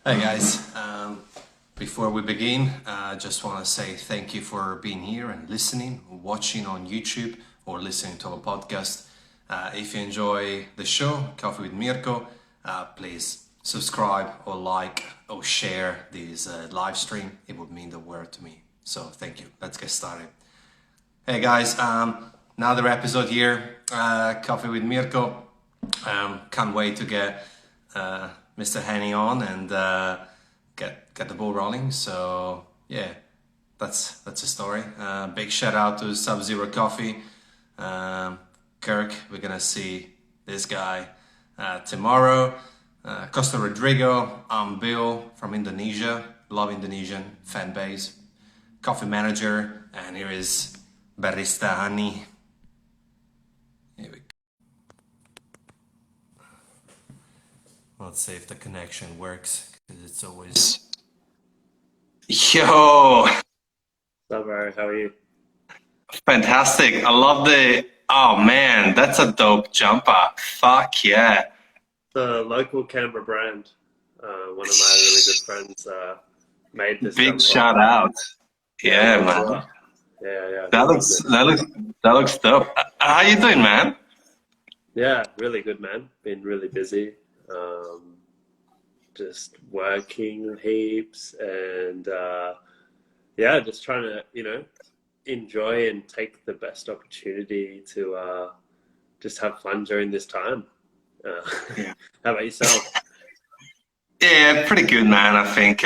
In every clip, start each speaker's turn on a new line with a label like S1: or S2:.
S1: Hey guys, before we begin, I just want to say thank you for being here and listening, watching on YouTube or listening to our podcast. If you enjoy the show, Coffee with Mirko, please subscribe or like or share this live stream. It would mean the world to me. So thank you. Let's get started. Hey guys, another episode here, Coffee with Mirko. Can't wait to get Mr. Hany on and get the ball rolling. So yeah, that's a story. Big shout out to Sub Zero Coffee, Kirk. We're gonna see this guy tomorrow. Costa Rodrigo. I'm Bill from Indonesia. Love Indonesian fan base. Coffee manager, and here is Barista Hany. Here we go. Let's see if the connection works because it's always. Yo,
S2: Hello, bro. How are you?
S1: fantastic. I love the. Oh man, that's a dope jumper. Fuck yeah.
S2: The local Canberra brand. One of my really good friends made this
S1: Big
S2: jumper.
S1: shout out.
S2: Yeah,
S1: Yeah,
S2: for
S1: man.
S2: sure. Yeah,
S1: That
S2: really
S1: looks
S2: good.
S1: that looks that looks dope. How you doing, man?
S2: Yeah, really good, man. Been really busy. Um, just working heaps and yeah, just trying to, enjoy and take the best opportunity to just have fun during this time. Uh,
S1: Yeah.
S2: how about yourself?
S1: Yeah, pretty good, man. I think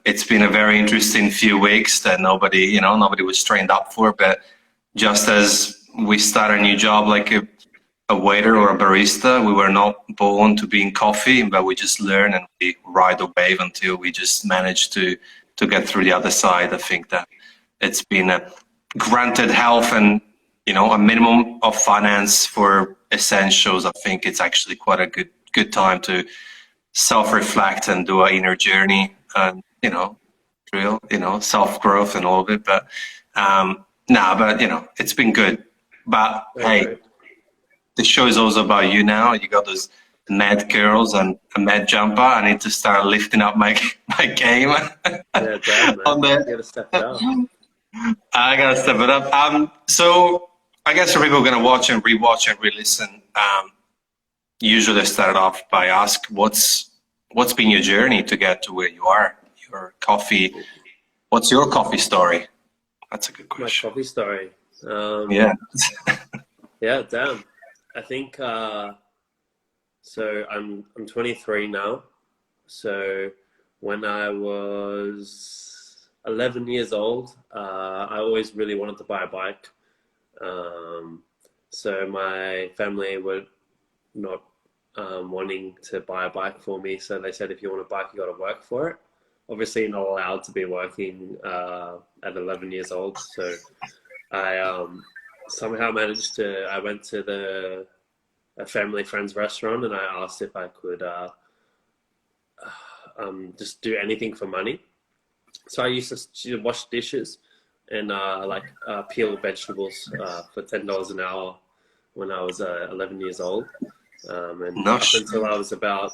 S1: it's been a very interesting few weeks that nobody was trained up for. But just as we start a new job, like a waiter or a barista, we were not born to be in coffee, but we just learn and we ride the wave until we just manage to get through the other side. I think that it's been a granted health and a minimum of finance for essentials. I think it's actually quite a good time to self-reflect and do an inner journey and real self-growth and all of it. But nah, but it's been good. But
S2: Oh,
S1: hey,
S2: great.
S1: the show is also about you now. You got those mad girls and a mad jumper. I need to start lifting up my my game
S2: Yeah, damn,
S1: on
S2: man. You
S1: that.
S2: gotta step it up.
S1: I gotta step it up. So I guess for people gonna watch and rewatch and re-listen, usually I start off by ask what's been your journey to get to where you are. Your coffee. What's your coffee story? That's a good
S2: My
S1: question.
S2: coffee story.
S1: Yeah.
S2: Yeah, damn. I think so. I'm 23 now. So when I was 11 years old, I always really wanted to buy a bike. Um, so my family were not wanting to buy a bike for me. So they said, if you want a bike, you got to work for it. Obviously, you're not allowed to be working at 11 years old. So I somehow managed to. I went to a family friend's restaurant and I asked if I could just do anything for money. So I used to wash dishes and peel vegetables for $10 an hour when I was 11 years old. And
S1: No
S2: up
S1: shit.
S2: until I was about,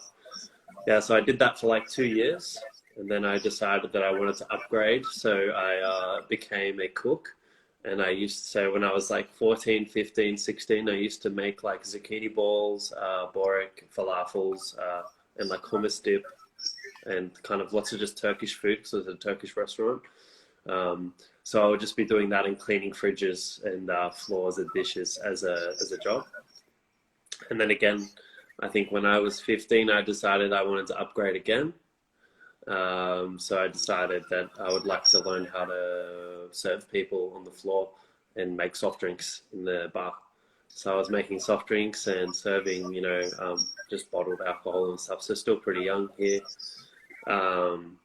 S2: yeah, so I did that for like 2 years. And then I decided that I wanted to upgrade. So I became a cook. And I used to say when I was like 14, 15, 16, I used to make like zucchini balls, borek, falafels, and like hummus dip and kind of lots of just Turkish food because it was a Turkish restaurant. So I would just be doing that and cleaning fridges and floors and dishes as a job. And then again, I think when I was 15, I decided I wanted to upgrade again. So I decided that I would like to learn how to serve people on the floor and make soft drinks in the bar. So I was making soft drinks and serving, just bottled alcohol and stuff. So still pretty young here. Um,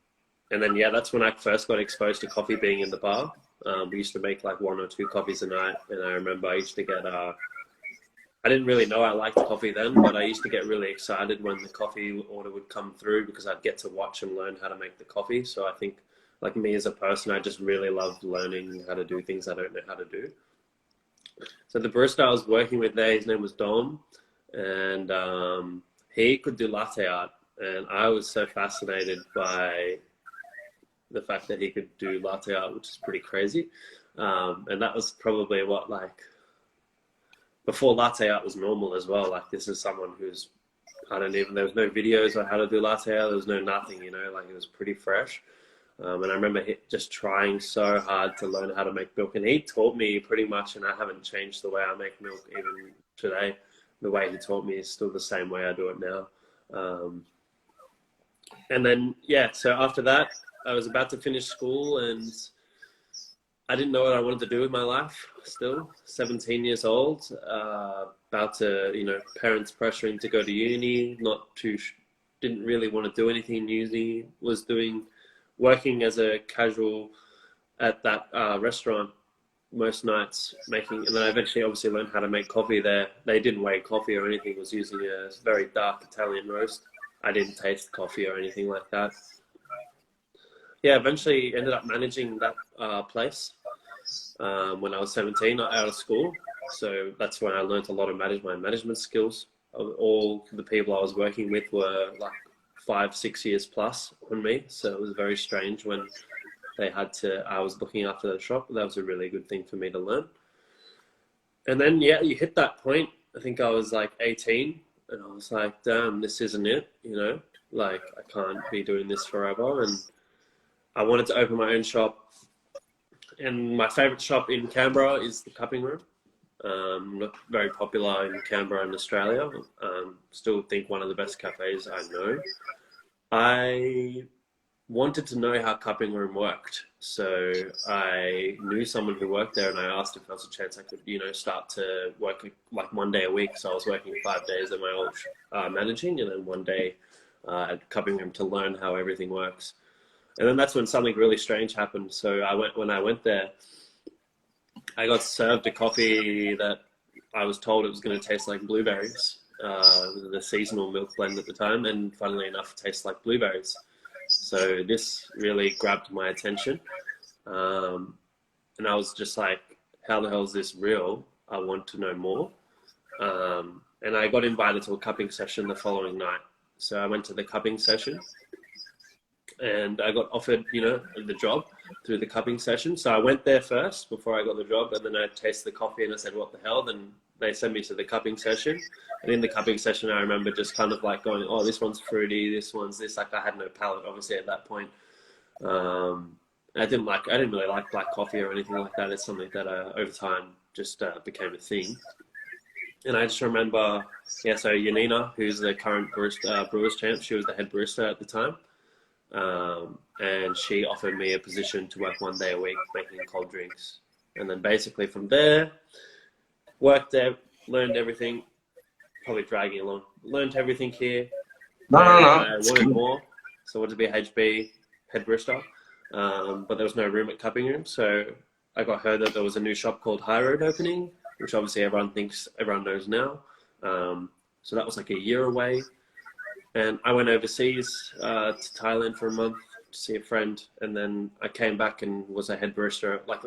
S2: and then, yeah, that's when I first got exposed to coffee being in the bar. We used to make like one or two coffees a night. And I remember I used to get I didn't really know I liked coffee then, but I used to get really excited when the coffee order would come through because I'd get to watch and learn how to make the coffee. So I think, like me as a person, I just really loved learning how to do things I don't know how to do. So the barista I was working with there, his name was Dom, and he could do latte art. and I was so fascinated by the fact that he could do latte art, which is pretty crazy. And that was probably what, like, before latte art was normal as well. Like, this is someone who's, there was no videos on how to do latte art. There was no nothing, you know, like, it was pretty fresh. And I remember just trying so hard to learn how to make milk, and he taught me pretty much, and I haven't changed the way I make milk even today. The way he taught me is still the same way I do it now. And then, yeah, so after that, I was about to finish school, and I didn't know what I wanted to do with my life still, 17 years old, about to, you know, parents pressuring to go to uni, didn't really want to do anything in uni, was working as a casual at that restaurant most nights, and then I eventually obviously learned how to make coffee there. They didn't weigh coffee or anything, it was using a very dark Italian roast. I didn't taste coffee or anything like that. Yeah, eventually ended up managing that place when I was 17, out of school. So that's when I learned a lot of my management skills. All the people I was working with were like 5-6 years plus on me. So it was very strange when I was looking after the shop. That was a really good thing for me to learn. And then, yeah, you hit that point. I think I was like 18, and I was like, damn, this isn't it, you know? Like, I can't be doing this forever. And I wanted to open my own shop. And my favorite shop in Canberra is the Cupping Room. Very popular in Canberra and Australia. Still think one of the best cafes I know. I wanted to know how Cupping Room worked. So I knew someone who worked there, and I asked if there was a chance I could, you know, start to work like 1 day a week. So I was working 5 days at my old managing, and then 1 day at Cupping Room to learn how everything works. And then that's when something really strange happened. So when I went there, I got served a coffee that I was told it was going to taste like blueberries. The seasonal milk blend at the time, and funnily enough, it tastes like blueberries. So this really grabbed my attention. And I was just like, how the hell is this real? I want to know more. And I got invited to a cupping session the following night. So I went to the cupping session, and I got offered, you know, the job through the cupping session. So I went there first before I got the job, and then I tasted the coffee and I said, what the hell? Then they sent me to the cupping session. And in the cupping session, I remember just kind of like going, oh, this one's fruity, this one's this. Like, I had no palate, obviously, at that point. I didn't really like black coffee or anything like that. It's something that over time just became a thing. And I just remember, yeah, so Yanina, who's the current Brewers champ, she was the head barista at the time. And she offered me a position to work 1 day a week making cold drinks. And then basically from there, worked there, learned everything, probably dragging along, learned everything here.
S1: No.
S2: I wanted more, so I wanted to be a HB, head barista, but there was no room at Cupping Room. So I got heard that there was a new shop called High Road opening, which obviously everyone knows now. So that was like a year away. And I went overseas to Thailand for a month to see a friend. And then I came back and was a head barista, like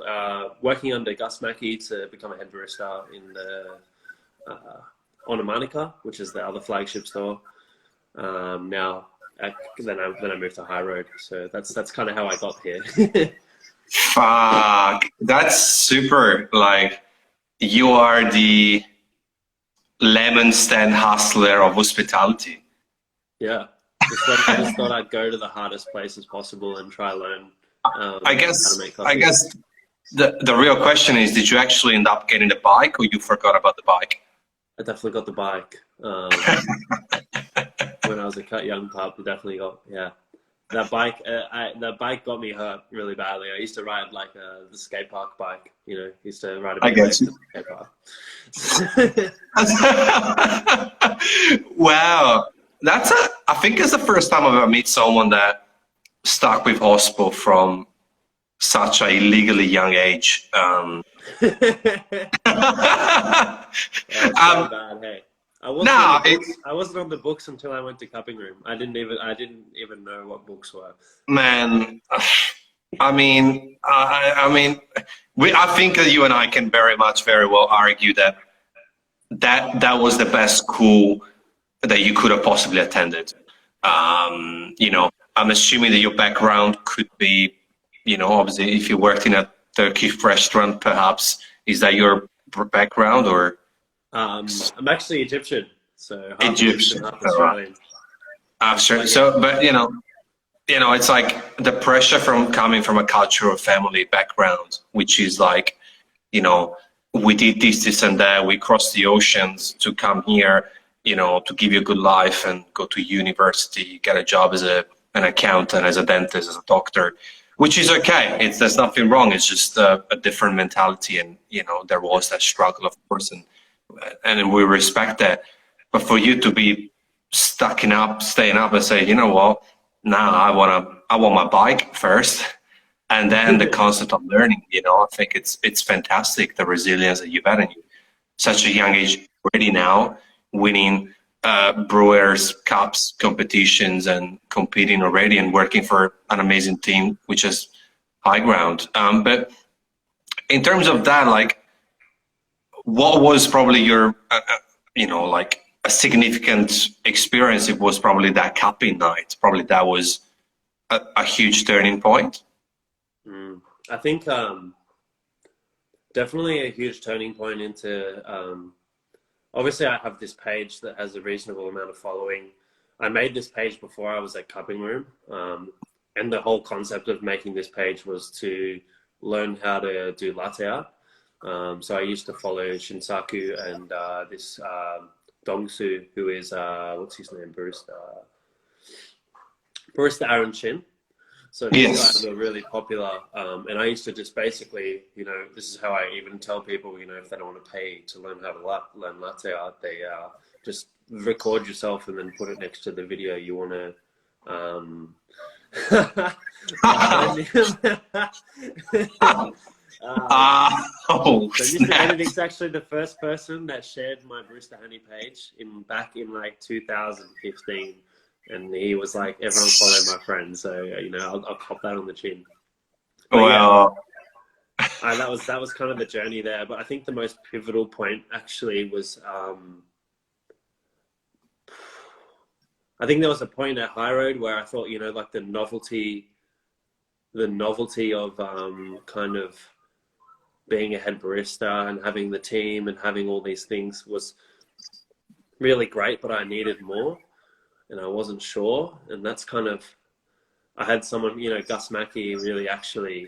S2: working under Gus Mackey to become a head barista in the Onamanika, which is the other flagship store. Then I moved to High Road. So that's kind of how I got here.
S1: Fuck, that's super. Like, you are the lemon stand hustler of hospitality.
S2: Yeah, I just thought I'd go to the hardest places possible and try learn how to make coffee.
S1: I guess the real question is, did you actually end up getting the bike, or you forgot about the bike?
S2: I definitely got the bike. When I was a young pup, I definitely got, yeah. That bike, the bike got me hurt really badly. I used to ride like the skate park bike, you know, used to ride a bike to the skate park.
S1: Wow. I think it's the first time I've ever met someone that stuck with hospo from such a legally young age.
S2: So bad, hey. I wasn't on the books until I went to Cupping Room. I didn't even know what books were.
S1: Man, I think that you and I can very well argue that was the best school that you could have possibly attended. You know, I'm assuming that your background could be, you know, obviously if you worked in a Turkish restaurant, perhaps, is that your background or
S2: I'm actually Egyptian, so half Egyptian,
S1: Egyptian?
S2: half
S1: All right.
S2: Australian.
S1: Sure.
S2: But yeah,
S1: So, but you know, it's like the pressure from coming from a cultural family background, which is like, you know, we did this, this, and that. We crossed the oceans to come here, you know, to give you a good life and go to university, get a job as an accountant, as a dentist, as a doctor, which is okay. There's nothing wrong. It's just a different mentality, and you know, there was that struggle, of course, and we respect that. But for you to be staying up, and say, you know what, now I want my bike first and then the concept of learning, you know, I think it's fantastic, the resilience that you've had in you. Such a young age already now, winning Brewers Cups competitions and competing already and working for an amazing team, which is high ground. But in terms of that, like, what was probably your, you know, like a significant experience? It was probably that cupping night. Probably that was a huge turning point.
S2: I think definitely a huge turning point into obviously I have this page that has a reasonable amount of following. I made this page before I was at Cupping Room, and the whole concept of making this page was to learn how to do latte art. So I used to follow Shinsaku and this Dongsu, who is what's his name, Barista Aaron Chin. So these guys are really popular, and I used to just basically, you know, this is how I even tell people, you know, if they don't want to pay to learn how to learn latte art, they just record yourself and then put it next to the video you want to. Benedict's actually the first person that shared my Barista Hany page back in like 2015. And he was like, everyone follow my friend. So, you know, I'll cop that on the chin. But well, yeah, that was kind of the journey there. But I think the most pivotal point actually was, I think there was a point at High Road where I thought, you know, like the novelty of kind of being a head barista and having the team and having all these things was really great, but I needed more. And I wasn't sure, and that's kind of, I had someone, you know, Gus Mackey really actually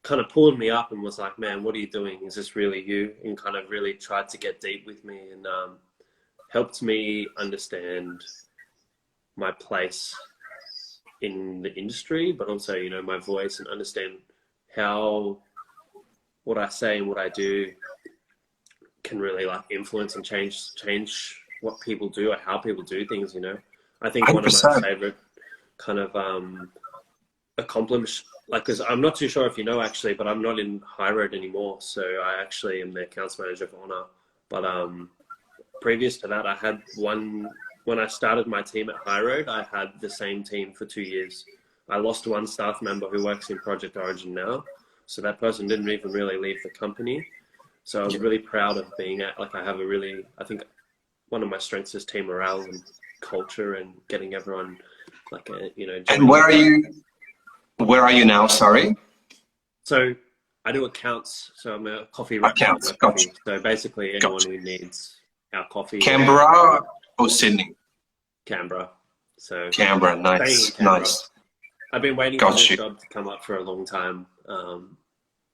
S2: kind of pulled me up and was like, man, what are you doing? Is this really you? And kind of really tried to get deep with me and helped me understand my place in the industry, but also, you know, my voice, and understand how what I say and what I do can really like influence and change what people do or how people do things, you know. I think 100%. One of my favorite kind of accomplishments, like, because I'm not too sure if you know actually, but I'm not in High Road anymore. So I actually am the accounts manager for Honor. But previous to that, I had when I started my team at High Road, I had the same team for 2 years. I lost one staff member who works in Project Origin now. So that person didn't even really leave the company. So I was really proud of being at, like, I have a really, I think, one of my strengths is team morale and culture and getting everyone like a, you know.
S1: And where are you now? Sorry.
S2: So I do accounts. So I'm a coffee rep.
S1: Accounts.
S2: Gotcha. So basically anyone who needs our coffee.
S1: Canberra or Sydney?
S2: Canberra. So
S1: Canberra. Nice.
S2: Canberra.
S1: Nice.
S2: I've been waiting for this job to come up for a long time.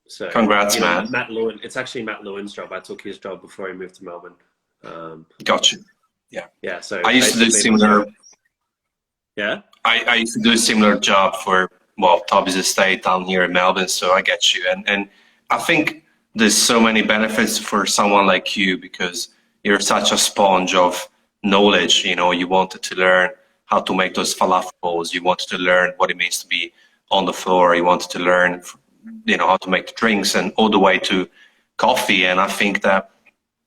S2: So
S1: congrats,
S2: you know,
S1: man.
S2: Matt Lewin. It's actually Matt Lewin's job. I took his job before he moved to Melbourne.
S1: Got you. Yeah.
S2: Yeah. So
S1: I used to do similar.
S2: Yeah.
S1: I used to do a similar job for, well, Toby's estate down here in Melbourne. So I get you. And I think there's so many benefits for someone like you because you're such a sponge of knowledge. You know, you wanted to learn how to make those falafels. You wanted to learn what it means to be on the floor. You wanted to learn, you know, how to make the drinks and all the way to coffee. And I think that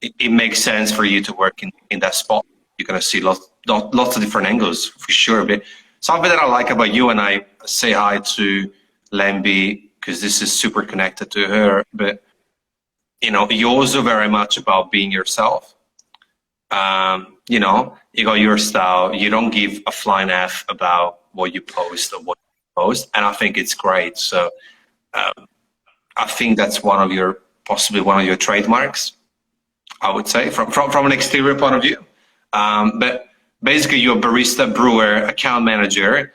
S1: it makes sense for you to work in that spot. You're going to see lots of different angles for sure. But something that I like about you, and I say hi to Lemby because this is super connected to her, but you know, you're also very much about being yourself. You know, you got your style. You don't give a flying F about what you post or what you post, and I think it's great. So I think that's possibly one of your trademarks, I would say, from an exterior point of view. But basically, you're a barista, brewer, account manager,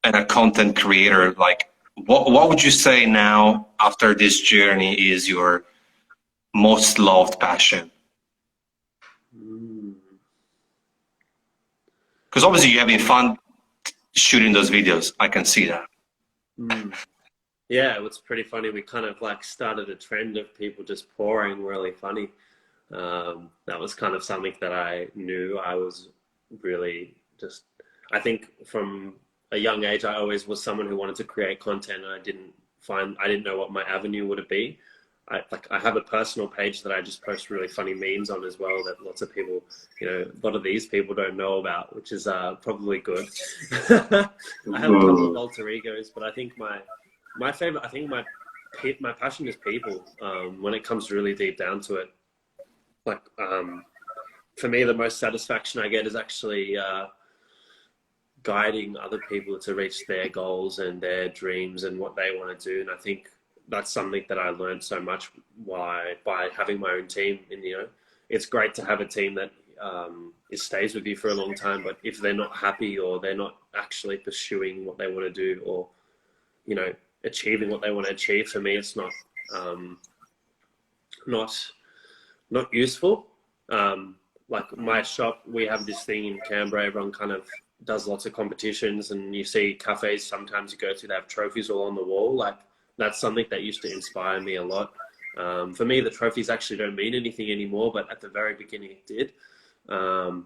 S1: and a content creator. Like, what would you say now after this journey is your most loved passion? Because obviously you're having fun shooting those videos. I can see that.
S2: Yeah, it was pretty funny. We kind of like started a trend of people just pouring really funny. That was kind of something that I knew I was really just, I think from a young age, I always was someone who wanted to create content, and I didn't know what my avenue would be. I have a personal page that I just post really funny memes on as well, that lots of people, you know, a lot of these people don't know about, which is probably good. I have a couple of alter egos, but I think my favorite, I think my passion is people. When it comes really deep down to it, like for me, the most satisfaction I get is actually guiding other people to reach their goals and their dreams and what they want to do. And I think that's something that I learned so much by having my own team. And, you know, it's great to have a team that it stays with you for a long time, but if they're not happy or they're not actually pursuing what they want to do, or, you know, achieving what they want to achieve, for me, it's not useful. Like my shop, we have this thing in Canberra, everyone kind of does lots of competitions, and you see cafes sometimes you go to, they have trophies all on the wall. Like, that's something that used to inspire me a lot. For me, the trophies actually don't mean anything anymore, but at the very beginning it did. And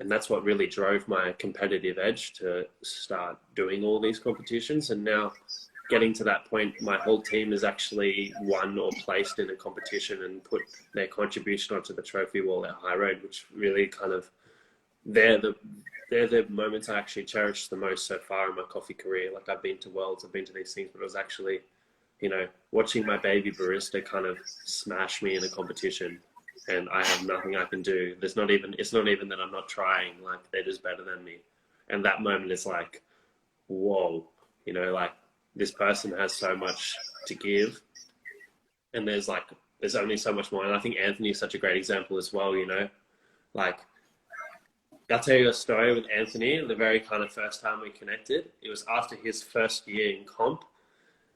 S2: that's what really drove my competitive edge to start doing all these competitions. And now getting to that point, my whole team is actually won or placed in a competition and put their contribution onto the trophy wall at High Road, which really kind of, they're the moments I actually cherish the most so far in my coffee career. Like, I've been to Worlds, I've been to these things, but it was actually, you know, watching my baby barista kind of smash me in a competition, and I have nothing I can do. It's not even that I'm not trying, like, they're just better than me. And that moment is like, whoa, you know, like, this person has so much to give, and there's only so much more. And I think Anthony is such a great example as well, you know, like, I'll tell you a story with Anthony. The very kind of first time we connected, it was after his first year in comp.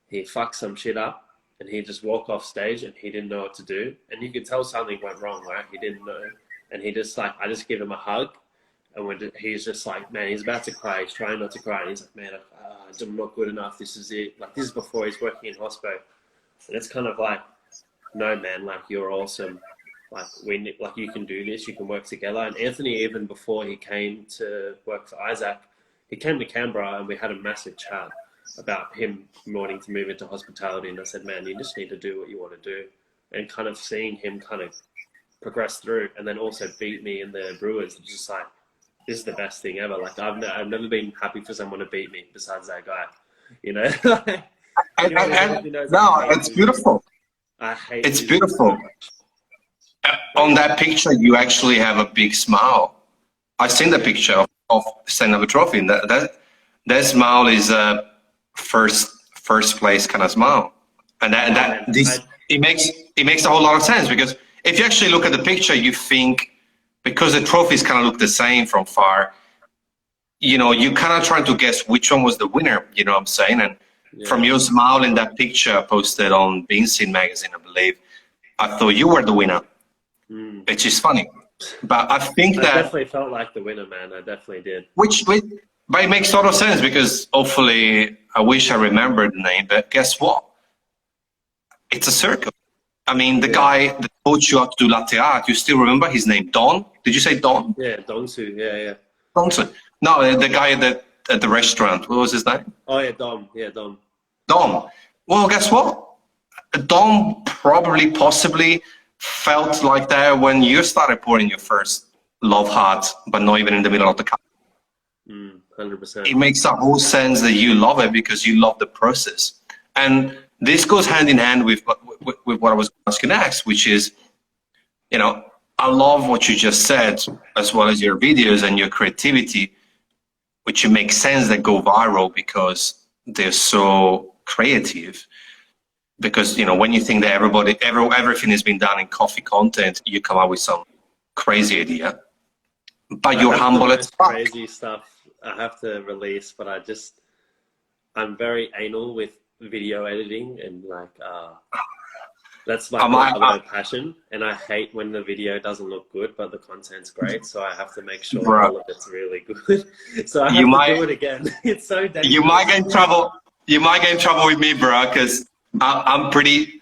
S2: He fucked some shit up, and he just walked off stage, and he didn't know what to do. And you could tell something went wrong, right? He didn't know. And he just like, I just give him a hug, and he's just like, man, he's about to cry. He's trying not to cry. And he's like, man, I'm not good enough. This is it. Like, this is before he's working in hospo. And it's kind of like, no, man, like, you're awesome. Like, you can do this, you can work together. And Anthony, even before he came to work for Isaac, he came to Canberra, and we had a massive chat about him wanting to move into hospitality. And I said, man, you just need to do what you want to do. And kind of seeing him kind of progress through, and then also beat me in the Brewers, it's just like, this is the best thing ever. Like, I've never been happy for someone to beat me besides that guy, you know?
S1: No, it's beautiful.
S2: I hate
S1: it's beautiful. On that picture, you actually have a big smile. I've seen the picture of standing up a trophy, and that smile is a first place kind of smile, and it makes a whole lot of sense, because if you actually look at the picture, you think, because the trophies kind of look the same from far, you know, you kind of trying to guess which one was the winner. You know what I'm saying? And from your smile in that picture posted on Bean Scene magazine, I believe, I thought you were the winner. Which is funny, but I think that
S2: I definitely felt like the winner, man. I definitely did.
S1: But it makes a lot of sense, because hopefully, I wish I remembered the name, but guess what? It's a circle. I mean, the guy that taught you how to do latte art, you still remember his name? Don? Did you say Don?
S2: Yeah, Dongsu. Yeah.
S1: Dongsu. No, the guy at the restaurant. What was his name?
S2: Oh yeah, Dom. Yeah, Dom.
S1: Dom. Well, guess what? Dom possibly felt like that when you started pouring your first love heart, but not even in the middle of the cup.
S2: 100%.
S1: It makes a whole sense that you love it, because you love the process. And this goes hand in hand with what I was asking next, which is, you know, I love what you just said, as well as your videos and your creativity, which make sense that go viral because they're so creative. Because, you know, when you think that everything has been done in coffee content, you come up with some crazy idea. But
S2: I
S1: you're
S2: have the
S1: humble as
S2: most
S1: fuck.
S2: crazy stuff I have to release, but I'm very anal with video editing and like, that's like my other passion. And I hate when the video doesn't look good, but the content's great. So I have to make sure
S1: Bro,
S2: all of it's really good. So I
S1: you
S2: have to do
S1: might
S2: it again. It's so
S1: you might
S2: dangerous.
S1: get in trouble. You might get in trouble with me, bro, because I'm pretty.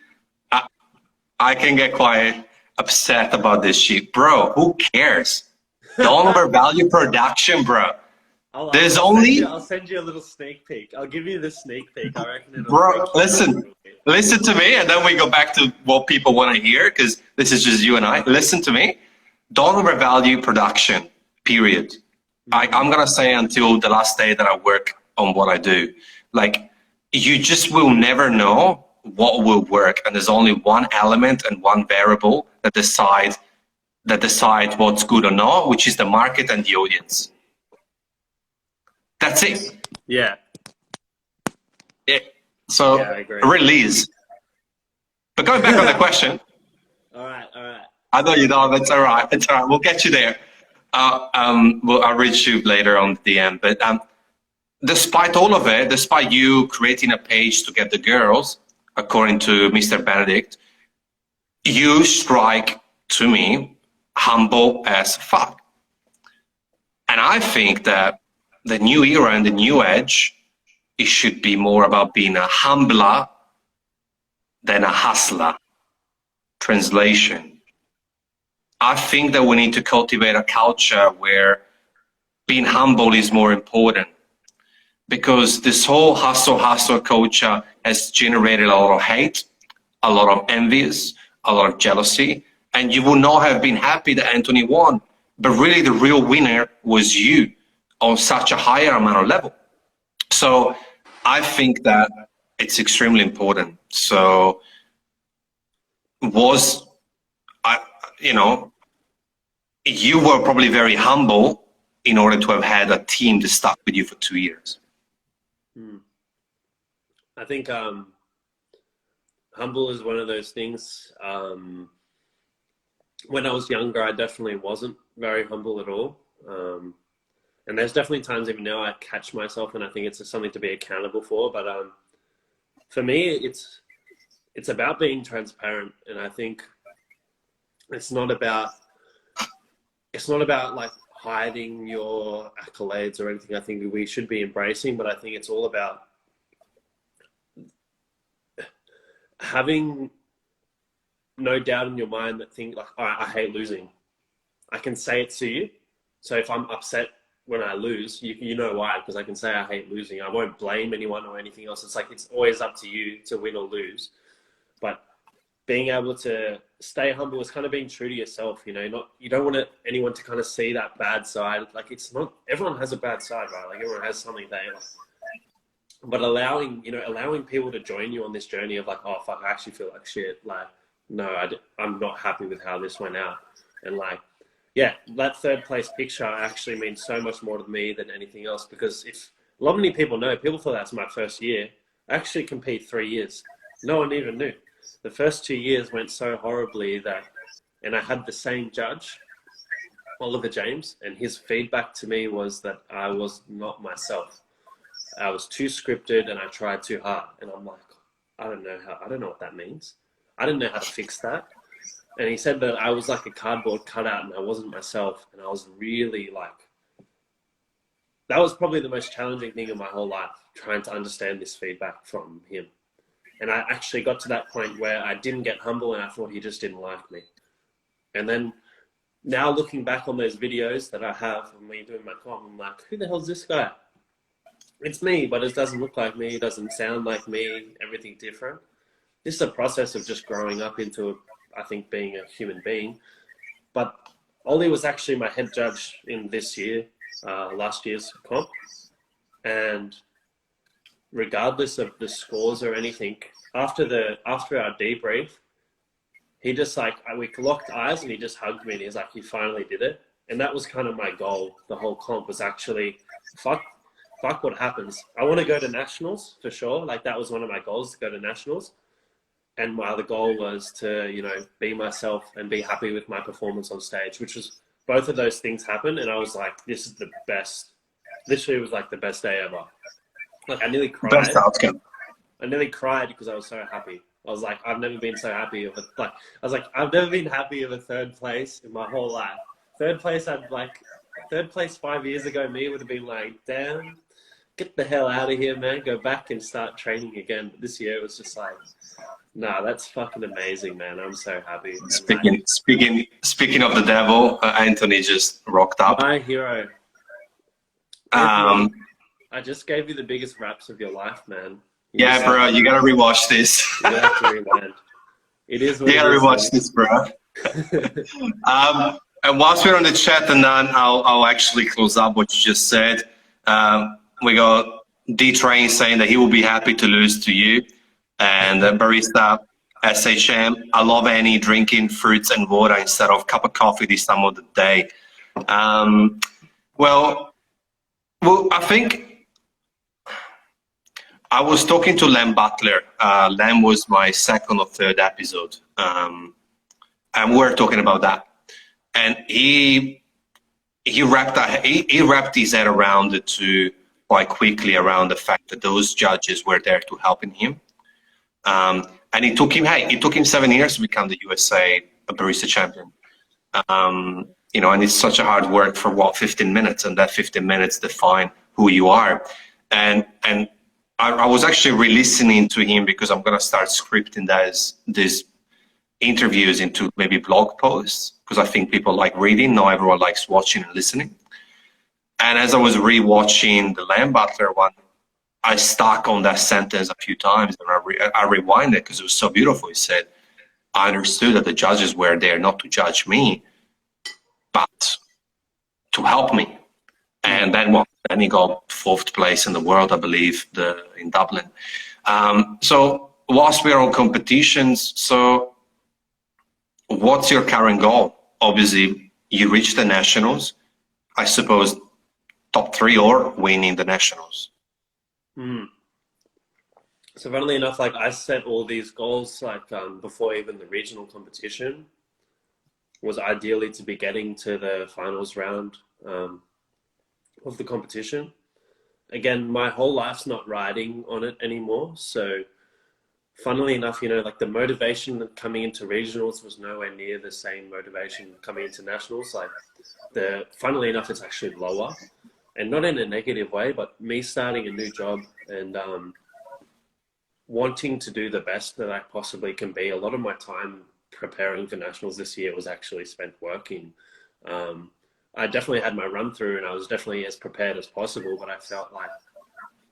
S1: I can get quite upset about this shit, bro. Who cares? Don't overvalue production, bro. There's only,
S2: I'll send you a little sneak peek. I'll give you the sneak peek. I reckon it'll
S1: bro.
S2: freak you out a
S1: Listen,
S2: little bit.
S1: listen to me, and then we go back to what people want to hear, because this is just you and I. Listen to me. Don't overvalue production. Period. I'm gonna say until the last day that I work on what I do. Like, you just will never know what will work, and there's only one element and one variable that decide what's good or not, which is the market and the audience. That's it.
S2: Yeah.
S1: So
S2: Yeah, I agree.
S1: release. But going back on the question,
S2: All right, all right.
S1: I know you know that's all right. It's all right. We'll get you there. I'll reach you later on the DM. But despite all of it, despite you creating a page to get the girls, according to Mr. Benedict, you strike to me humble as fuck. And I think that the new era and the new age, it should be more about being a humbler than a hustler. Translation. I think that we need to cultivate a culture where being humble is more important, because this whole hustle culture has generated a lot of hate, a lot of envious, a lot of jealousy, and you would not have been happy that Anthony won. But really, the real winner was you on such a higher amount of level. So I think that it's extremely important. So was I, you know, you were probably very humble in order to have had a team that stuck with you for 2 years.
S2: I think humble is one of those things. When I was younger, I definitely wasn't very humble at all. And there's definitely times even now I catch myself, and I think it's something to be accountable for. But for me, it's about being transparent, and I think it's not about like hiding your accolades or anything. I think we should be embracing, but I think it's all about having no doubt in your mind that think like, I hate losing. I can say it to you. So if I'm upset when I lose, you know why, because I can say I hate losing. I won't blame anyone or anything else. It's like, it's always up to you to win or lose. But being able to stay humble is kind of being true to yourself, you know, you don't want anyone to kind of see that bad side. Like, it's not, everyone has a bad side, right? Like, everyone has something they like. But allowing people to join you on this journey of like, oh fuck, I actually feel like shit. Like, no, I'm not happy with how this went out. And like, yeah, that third place picture actually means so much more to me than anything else, because if a lot many people thought that's my first year. I actually compete 3 years. No one even knew. The first 2 years went so horribly and I had the same judge, Oliver James, and his feedback to me was that I was not myself. I was too scripted and I tried too hard. And I'm like, I don't know what that means. I didn't know how to fix that. And he said that I was like a cardboard cutout and I wasn't myself. And I was really like, that was probably the most challenging thing in my whole life, trying to understand this feedback from him. And I actually got to that point where I didn't get humble and I thought he just didn't like me. And then now looking back on those videos that I have of me doing my comp, I'm like, who the hell's this guy? It's me, but it doesn't look like me. It doesn't sound like me. Everything different. This is a process of just growing up into, I think, being a human being. But Ollie was actually my head judge in this year, last year's comp. And regardless of the scores or anything, after our debrief, he just like, we locked eyes and he just hugged me and he's like, you finally did it. And that was kind of my goal. The whole comp was actually, fuck what happens. I want to go to nationals for sure. Like that was one of my goals, to go to nationals. And my other goal was to, you know, be myself and be happy with my performance on stage, which was, both of those things happened. And I was like, this is the best. Literally, it was like the best day ever. Like I nearly cried.
S1: Best outcome.
S2: I nearly cried because I was so happy. I was like, I've never been so happy of it. I've never been happy of a third place in my whole life. Third place 5 years ago, me would have been like, damn, get the hell out of here, man. Go back and start training again. But this year it was just like, nah, that's fucking amazing, man. I'm so happy.
S1: Speaking of the devil, Anthony just rocked up.
S2: My hero. I just gave you the biggest raps of your life, man.
S1: Yeah, bro, you gotta rewatch this.
S2: You have to rewind. It is what
S1: you gotta rewatch this, bro. And whilst we're on the chat, and then I'll actually close up what you just said. We got D-Train saying that he will be happy to lose to you. And Barista SHM, I love any drinking fruits and water instead of cup of coffee this time of the day. Well, I think I was talking to Len Butler. Len was my second or third episode. And we were talking about that. And he wrapped his head around it too quite quickly, around the fact that those judges were there to helping him. And it took him 7 years to become the USA barista champion. You know, and it's such a hard work for 15 minutes, and that 15 minutes define who you are. And I was actually re-listening to him because I'm gonna start scripting these interviews into maybe blog posts, because I think people like reading, not everyone likes watching and listening. And as I was re-watching the Len Butler one, I stuck on that sentence a few times, and I rewinded because it was so beautiful. He said, I understood that the judges were there not to judge me, but to help me. And then he got 4th place in the world, I believe, in Dublin. So whilst we're on competitions, so what's your current goal? Obviously, you reached the nationals. I suppose top 3 or winning the nationals.
S2: So funnily enough, like I set all these goals like before even the regional competition, was ideally to be getting to the finals round of the competition. Again, my whole life's not riding on it anymore. So funnily enough, you know, like the motivation coming into regionals was nowhere near the same motivation coming into nationals. Like funnily enough, it's actually lower. And not in a negative way, but me starting a new job and wanting to do the best that I possibly can be. A lot of my time preparing for nationals this year was actually spent working. I definitely had my run through and I was definitely as prepared as possible, but I felt like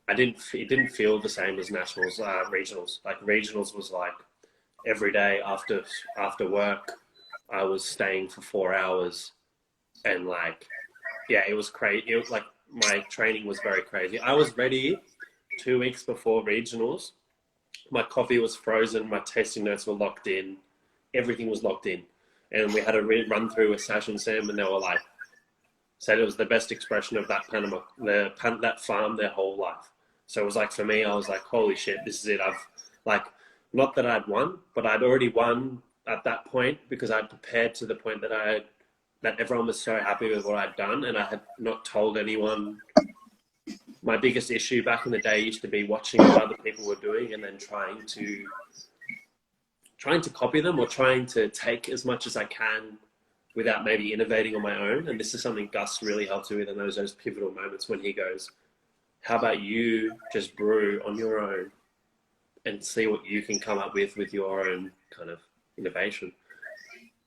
S2: it didn't feel the same as nationals, regionals. Like regionals was like every day after work, I was staying for 4 hours and like, yeah, it was crazy. It was like my training was very crazy. I was ready 2 weeks before regionals. My coffee was frozen. My tasting notes were locked in. Everything was locked in. And we had a run through with Sash and Sam, and they were like, said it was the best expression of that that farm their whole life. So it was like, for me, I was like, holy shit, this is it. I've like, not that I'd won, but I'd already won at that point because I'd prepared to the point that that everyone was so happy with what I'd done, and I had not told anyone. My biggest issue back in the day used to be watching what other people were doing and then trying to copy them or trying to take as much as I can without maybe innovating on my own. And this is something Gus really helped me with in those pivotal moments when he goes, how about you just brew on your own and see what you can come up with your own kind of innovation.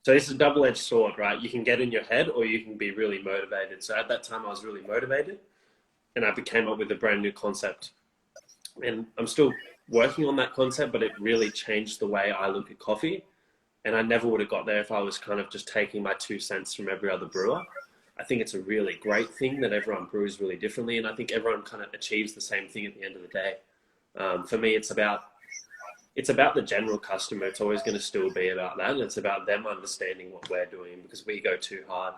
S2: So this is a double-edged sword, right? You can get in your head or you can be really motivated. So at that time I was really motivated and I came up with a brand new concept. And I'm still working on that concept, but it really changed the way I look at coffee. And I never would have got there if I was kind of just taking my 2 cents from every other brewer. I think it's a really great thing that everyone brews really differently. And I think everyone kind of achieves the same thing at the end of the day. For me, it's about it's about the general customer. It's always going to still be about that. And it's about them understanding what we're doing, because we go too hard.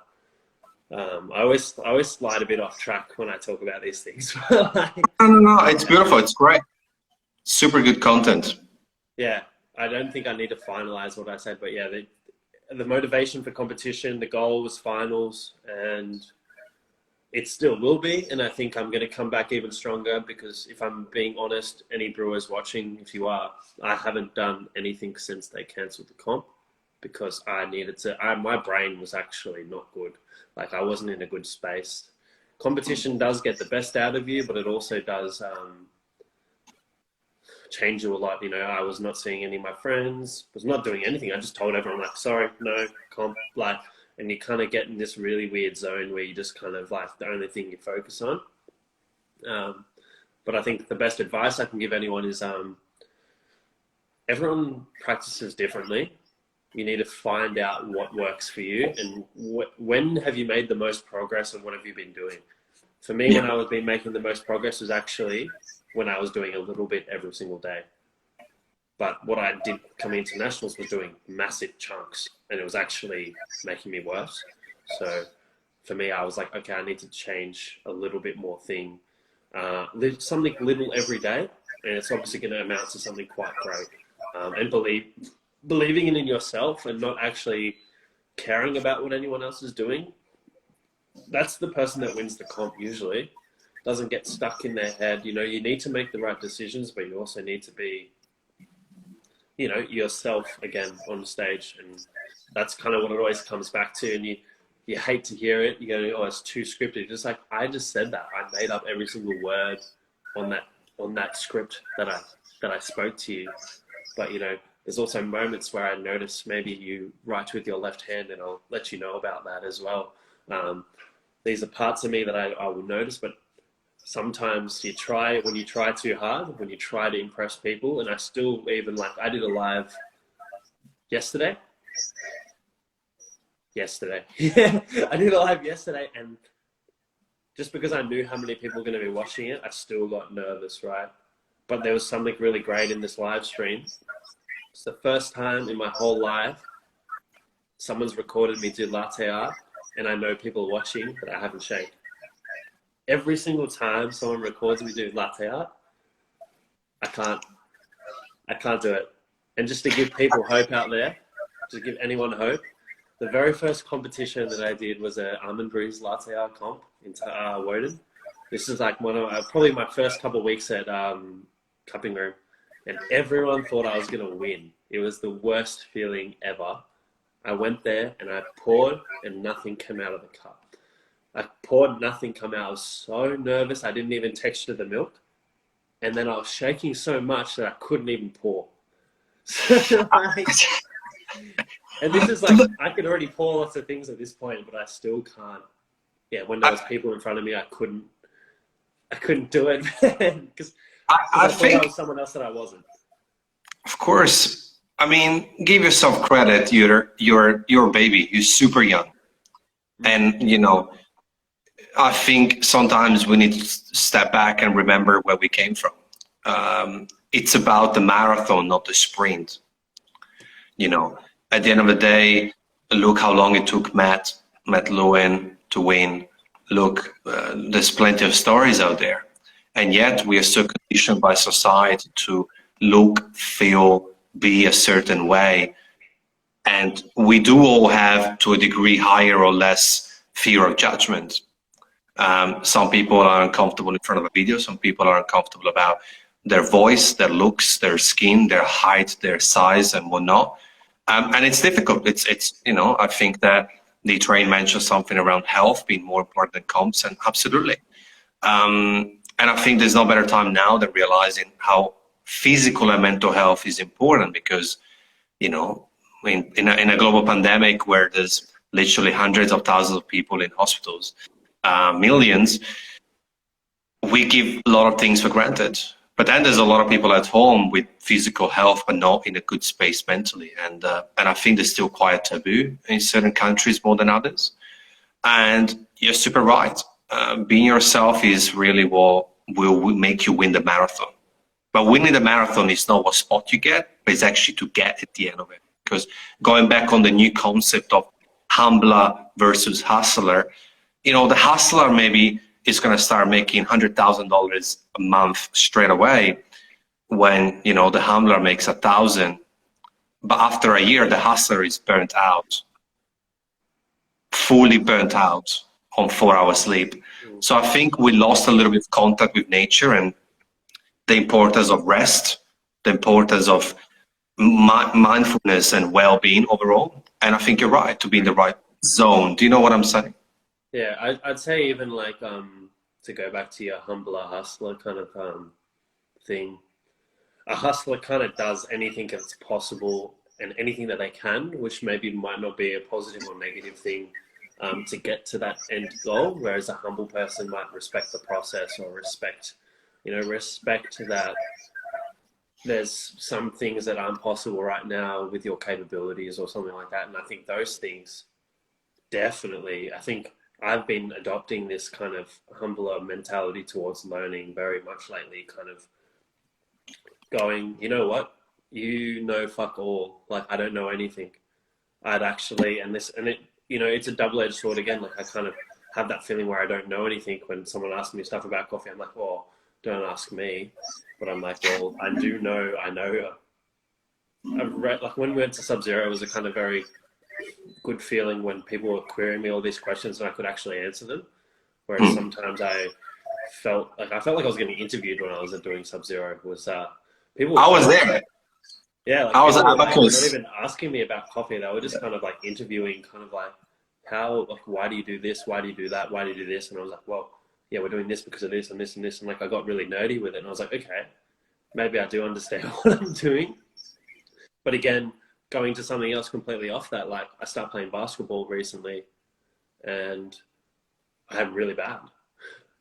S2: I always slide a bit off track when I talk about these things.
S1: No, it's beautiful. It's great. Super good content.
S2: Yeah, I don't think I need to finalize what I said, but yeah, the motivation for competition, the goal was finals, and it still will be. And I think I'm going to come back even stronger, because if I'm being honest, any brewers watching, if you are, I haven't done anything since they cancelled the comp, because I needed to, my brain was actually not good. Like, I wasn't in a good space. Competition does get the best out of you, but it also does change you a lot. You know, I was not seeing any of my friends, was not doing anything. I just told everyone, like, sorry, no comp, like, and you kind of get in this really weird zone where you just kind of like the only thing you focus on. But I think the best advice I can give anyone is everyone practices differently. You need to find out what works for you, and when have you made the most progress, and what have you been doing? For me, when I was been making the most progress was actually when I was doing a little bit every single day. But what I did coming into nationals was doing massive chunks, and it was actually making me worse. So for me, I was like, okay, I need to change a little bit more thing, something little every day, and it's obviously going to amount to something quite great. And believing in yourself and not actually caring about what anyone else is doing, that's the person that wins the comp usually. Doesn't get stuck in their head. You know, you need to make the right decisions, but you also need to be, you know, yourself again on stage. And that's kind of what it always comes back to. And you hate to hear it. You go, oh, it's too scripted. Just like, I just said that. I made up every single word on that script that I spoke to you. But, you know, there's also moments where I notice maybe you write with your left hand, and I'll let you know about that as well. These are parts of me that I will notice, but sometimes when you try too hard, when you try to impress people, and I still even, like, I did a live yesterday. Yeah, I did a live yesterday, and just because I knew how many people were going to be watching it, I still got nervous, right? But there was something really great in this live stream. It's the first time in my whole life someone's recorded me do latte art, and I know people are watching, but I haven't shaked. Every single time someone records me do latte art, I can't do it. And just to give people hope out there, to give anyone hope, the very first competition that I did was a almond breeze latte art comp in Woden. This is like probably my first couple of weeks at Cupping Room, and everyone thought I was gonna win. It was the worst feeling ever. I went there and I poured, and nothing came out of the cup. I poured, nothing come out. I was so nervous. I didn't even texture the milk. And then I was shaking so much that I couldn't even pour. And this is like, I could already pour lots of things at this point, but I still can't. Yeah, when there was people in front of me, I couldn't do it, because I thought I was someone else that I wasn't.
S1: Of course. I mean, give yourself credit. You're a baby. You're super young. And, you know, I think sometimes we need to step back and remember where we came from. It's about the marathon, not the sprint. You know, at the end of the day, look how long it took Matt Lewin to win. Look, there's plenty of stories out there. And yet we are so conditioned by society to look, feel, be a certain way. And we do all have, to a degree, higher or less fear of judgment. Some people are uncomfortable in front of a video. Some people are uncomfortable about their voice, their looks, their skin, their height, their size, and whatnot. And it's difficult. It's you know, I think that the train mentioned something around health being more important than comps, and absolutely. And I think there's no better time now than realizing how physical and mental health is important, because, you know, in a global pandemic where there's literally hundreds of thousands of people in hospitals, millions, we give a lot of things for granted. But then there's a lot of people at home with physical health, but not in a good space mentally. And I think there's still quite a taboo in certain countries more than others. And you're super right. Being yourself is really what will make you win the marathon. But winning the marathon is not what spot you get, but it's actually to get at the end of it. Because going back on the new concept of humbler versus hustler, you know, the hustler maybe is going to start making $100,000 a month straight away when, you know, the humbler makes 1,000. But after a year, the hustler is burnt out, fully burnt out on 4 hours sleep. So I think we lost a little bit of contact with nature and the importance of rest, the importance of mindfulness and well-being overall. And I think you're right, to be in the right zone. Do you know what I'm saying?
S2: Yeah, I'd say even like to go back to your humbler hustler kind of thing. A hustler kind of does anything that's possible and anything that they can, which maybe might not be a positive or negative thing, to get to that end goal. Whereas a humble person might respect the process or respect that there's some things that aren't possible right now with your capabilities or something like that. And I think those things definitely, I think I've been adopting this kind of humbler mentality towards learning very much lately, kind of going, you know what, fuck all. Like, I don't know anything. I'd actually, and it, you know, it's a double-edged sword again. Like, I kind of have that feeling where I don't know anything when someone asks me stuff about coffee. I'm like, well, don't ask me. But I'm like, well, I know. I've read, like, when we went to Sub-Zero, it was a kind of very good feeling when people were querying me all these questions and I could actually answer them. Whereas sometimes I felt like I was getting interviewed when I was doing Sub-Zero. Was people?
S1: I was there.
S2: Yeah, like
S1: I was at
S2: Abacus. Not even asking me about coffee. They were just kind of like interviewing, kind of like, why do you do this? Why do you do that? Why do you do this? And I was like, well, yeah, we're doing this because of this and this and this. And like, I got really nerdy with it. And I was like, okay, maybe I do understand what I'm doing. But again, going to something else completely off that, like I started playing basketball recently and I am really bad.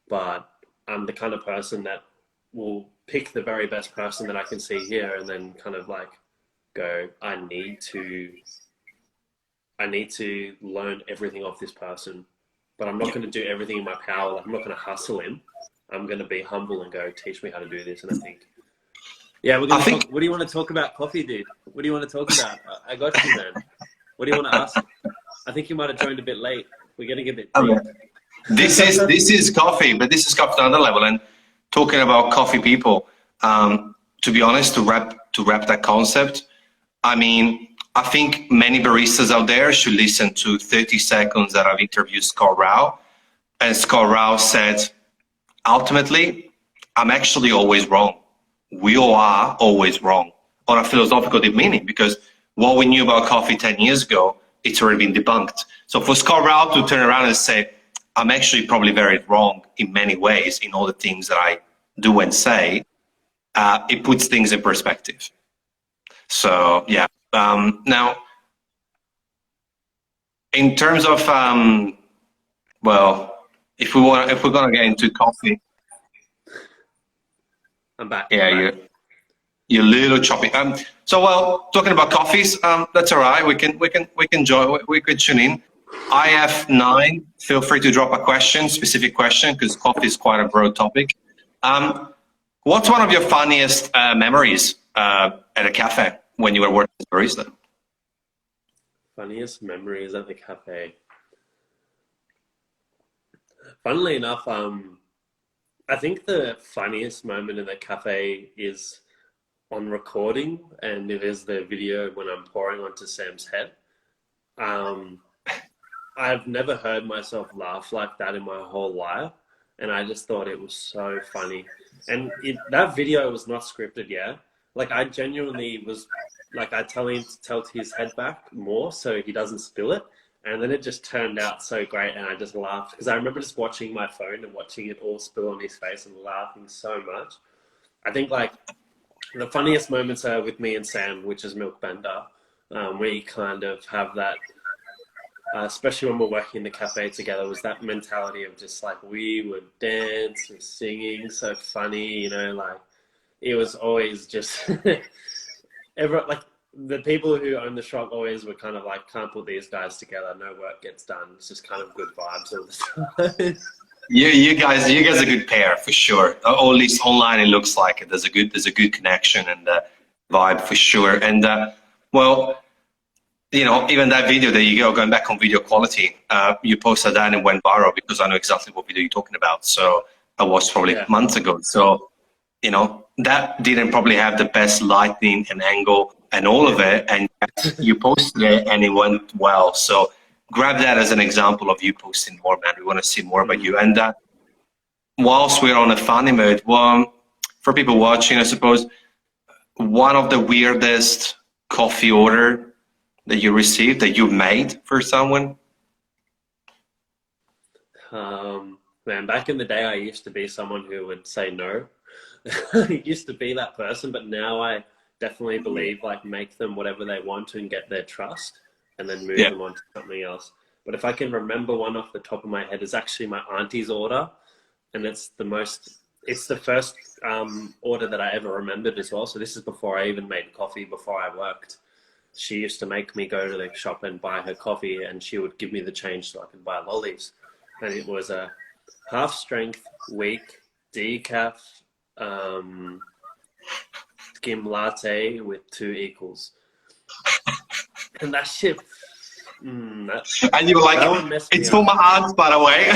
S2: But I'm the kind of person that will pick the very best person that I can see here and then kind of like go, I need to learn everything off this person, but I'm not going to do everything in my power. Like, I'm not going to hustle him. I'm going to be humble and go, teach me how to do this. And I think, yeah, we're going to talk. What do you want to talk about coffee, dude? What do you want to talk about? I got you, man. What do you want to ask? I think you might have joined a bit late. We're getting a bit deep.
S1: This is coffee, but this is coffee on another level. And talking about coffee people, to be honest, to wrap that concept, I mean, I think many baristas out there should listen to 30 seconds that I've interviewed Scott Rao. And Scott Rao said, ultimately, I'm actually always wrong. We all are always wrong on a philosophical deep meaning, because what we knew about coffee 10 years ago, it's already been debunked. So for Scott Rao to turn around and say, I'm actually probably very wrong in many ways in all the things that I do and say, it puts things in perspective. So yeah. Now, in terms of well, if we're gonna get into coffee,
S2: I'm back.
S1: Yeah, you're a little choppy. So well, talking about coffees, that's all right. We can join. We could tune in. I have 9. Feel free to drop a question, specific question, because coffee is quite a broad topic. What's one of your funniest memories at a cafe when you were working as a barista?
S2: Funniest memories at the cafe. Funnily enough, I think the funniest moment in the cafe is on recording, and it is the video when I'm pouring onto Sam's head. I've never heard myself laugh like that in my whole life, and I just thought it was so funny. And that video was not scripted, yeah? Like, I genuinely was, like, I tell him to tilt his head back more so he doesn't spill it. And then it just turned out so great, and I just laughed. Because I remember just watching my phone and watching it all spill on his face and laughing so much. I think, like, the funniest moments are with me and Sam, which is Milk Bender. We kind of have that, especially when we're working in the cafe together, was that mentality of just, like, we would dance and singing, so funny, you know, like, it was always just, like, the people who own the shop always were kind of like, can't put these guys together, no work gets done. It's just kind of good vibes all the time.
S1: You guys are a good pair for sure. Or at least online, it looks like it. There's a good connection and vibe for sure. And well, even that video that you go going back on video quality, you posted that and it went viral because I know exactly what video you're talking about. So I watched probably
S2: Yeah.
S1: months ago. So that didn't probably have the best lighting and angle and all of it, and yet you posted it and it went well. So grab that as an example of you posting more, man. We want to see more about you. And whilst we're on a funny mood, well, for people watching, I suppose one of the weirdest coffee order that you received that you made for someone.
S2: Man, back in the day, I used to be someone who would say no. I used to be that person, but now I definitely believe like make them whatever they want and get their trust and then move
S1: Yeah.
S2: them on to something else. But if I can remember one off the top of my head, it's actually my auntie's order. And it's the first order that I ever remembered as well. So this is before I even made coffee, before I worked. She used to make me go to the shop and buy her coffee, and she would give me the change so I could buy lollies. And it was a half strength, weak, decaf, skim latte with 2 equals. And that shit,
S1: And you were like,
S2: that one messed me
S1: it's for
S2: up.
S1: my aunt, by the way.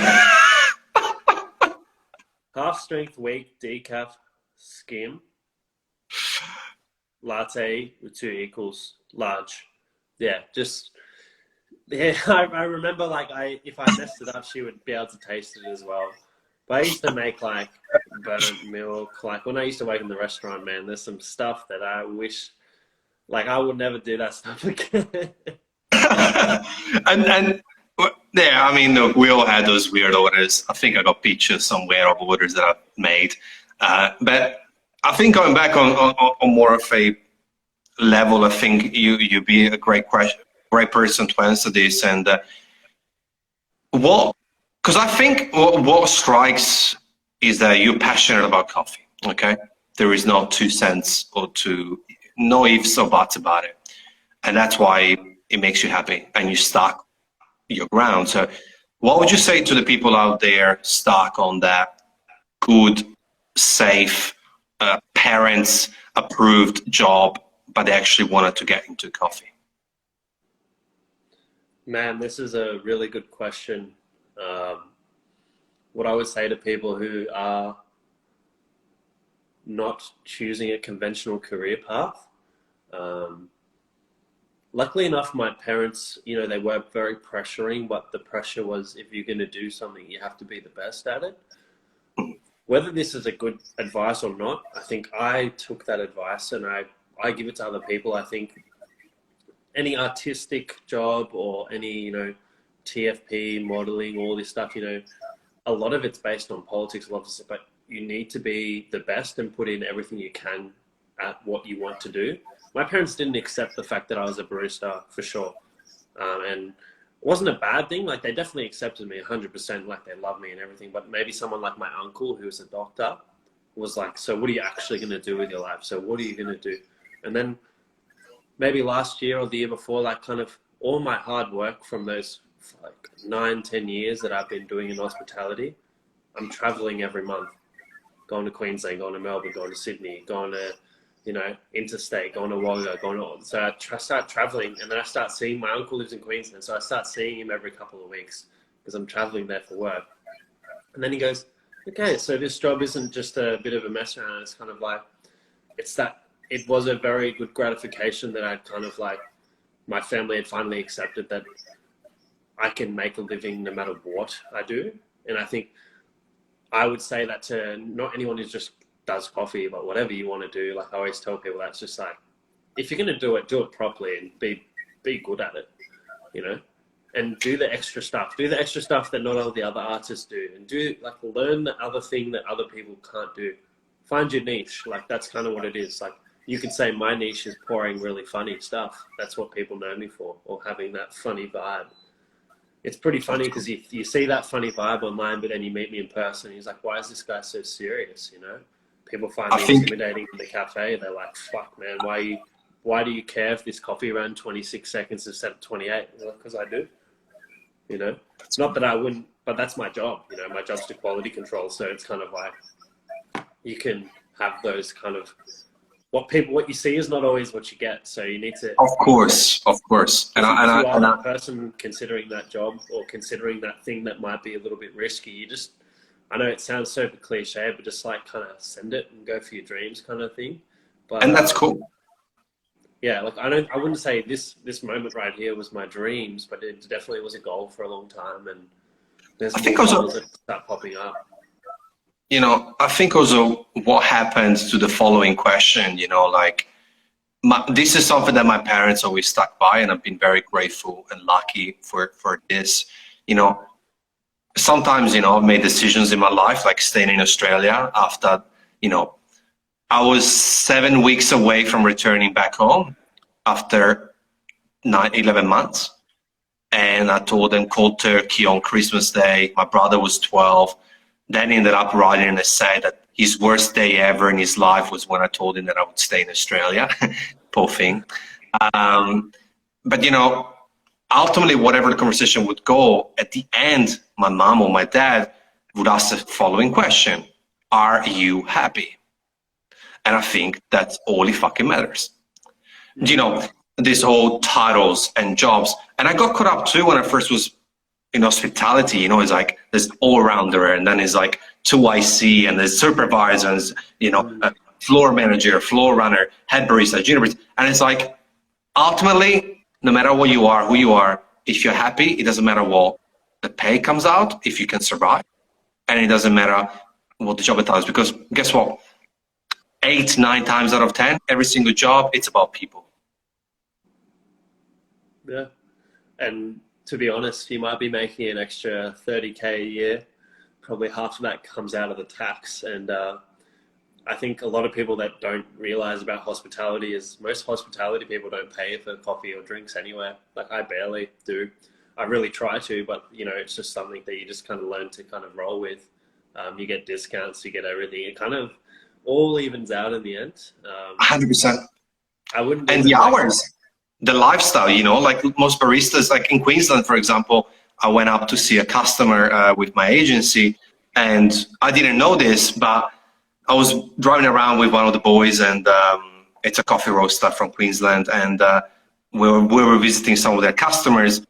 S2: Half strength, weak, decaf, skim, latte with 2 equals, large. Yeah, I remember like if I messed it up, she would be able to taste it as well. But I used to make like burnt milk. Like when I used to work in the restaurant, man, there's some stuff that I wish, like I would never do that stuff again.
S1: and yeah, I mean, look, we all had those weird orders. I think I got pictures somewhere of orders that I've made. But I think going back on more of a level, I think you'd be a great person to answer this. And because I think what strikes is that you're passionate about coffee. Okay, there is no 2 cents or no ifs or buts about it, and that's why it makes you happy and you stuck your ground. So what would you say to the people out there stuck on that good, safe, parents approved job, but they actually wanted to get into coffee?
S2: Man, this is a really good question. What I would say to people who are not choosing a conventional career path, luckily enough, my parents, they were very pressuring, but the pressure was if you're going to do something, you have to be the best at it. Whether this is a good advice or not, I think I took that advice and I give it to other people. I think any artistic job or any, TFP, modeling, all this stuff, a lot of it's based on politics, a lot of it, but you need to be the best and put in everything you can at what you want to do. My parents didn't accept the fact that I was a barista for sure. And it wasn't a bad thing. Like they definitely accepted me 100%, like they love me and everything. But maybe someone like my uncle, who was a doctor, was like, so what are you actually going to do with your life? So what are you going to do? And then maybe last year or the year before, like kind of all my hard work from those like 9-10 years that I've been doing in hospitality, I'm traveling every month, going to Queensland, going to Melbourne, going to Sydney, going to, interstate, going to Wagga, so I start traveling, and then I start seeing, my uncle lives in Queensland, so I start seeing him every couple of weeks because I'm traveling there for work. And then he goes, okay, so this job isn't just a bit of a mess around, it's kind of like, it was a very good gratification that I'd kind of like, my family had finally accepted that I can make a living no matter what I do. And I think I would say that to not anyone who just does coffee, but whatever you want to do. Like I always tell people, that's just like, if you're going to do it properly and be good at it, and do the extra stuff. Do the extra stuff that not all the other artists do, and learn the other thing that other people can't do. Find your niche. Like that's kind of what it is. Like you could say my niche is pouring really funny stuff. That's what people know me for, or having that funny vibe. It's pretty funny because you see that funny vibe online, but then you meet me in person and he's like, why is this guy so serious? People find me intimidating in the cafe. They're like, fuck man, why do you care if this coffee ran 26 seconds instead of 28? Because I do. you know. It's not that I wouldn't, but that's my job, you know. My job's to quality control, so it's kind of like you can have those kind of what you see is not always what you get. So you need to,
S1: Of course, of course.
S2: if you are that person considering that job or considering that thing that might be a little bit risky, you just, I know it sounds super cliche, but just like kind of send it and go for your dreams kind of thing. But,
S1: and that's cool.
S2: Yeah, like I wouldn't say this moment right here was my dreams, but it definitely was a goal for a long time. And there's more goals that start popping up.
S1: You know, I think also what happens to the following question, you know, like this is something that my parents always stuck by, and I've been very grateful and lucky for this. You know, sometimes, you know, I've made decisions in my life, like staying in Australia after, you know, I was 7 weeks away from returning back home after 11 months. And I told them cold turkey on Christmas Day. My brother was 12. Then he ended up writing an essay that his worst day ever in his life was when I told him that I would stay in Australia. Poor thing. But, you know, ultimately, whatever the conversation would go, at the end, my mom or my dad would ask the following question: are you happy? And I think that's all it fucking matters. You know, these whole titles and jobs. And I got caught up too when I first was in hospitality. You know, it's like there's all-rounder, and then it's like 2IC, and there's supervisors, you know, floor manager, floor runner, head barista, junior barista. And it's like, ultimately, no matter what you are, who you are, if you're happy, it doesn't matter what the pay comes out, if you can survive. And it doesn't matter what the job entails, because guess what? 8, 9 times out of 10, every single job, it's about people.
S2: Yeah. And to be honest, you might be making an extra 30K a year. Probably half of that comes out of the tax. And I think a lot of people that don't realize about hospitality is most hospitality people don't pay for coffee or drinks anywhere. Like I barely do. I really try to, but you know, it's just something that you just kind of learn to kind of roll with. You get discounts, you get everything. It kind of all evens out in the end.
S1: 100%.
S2: I wouldn't.
S1: And the hours, the lifestyle, you know, like most baristas, like in Queensland, for example, I went up to see a customer with my agency, and I didn't know this, but I was driving around with one of the boys, and it's a coffee roaster from Queensland, and we were visiting some of their customers,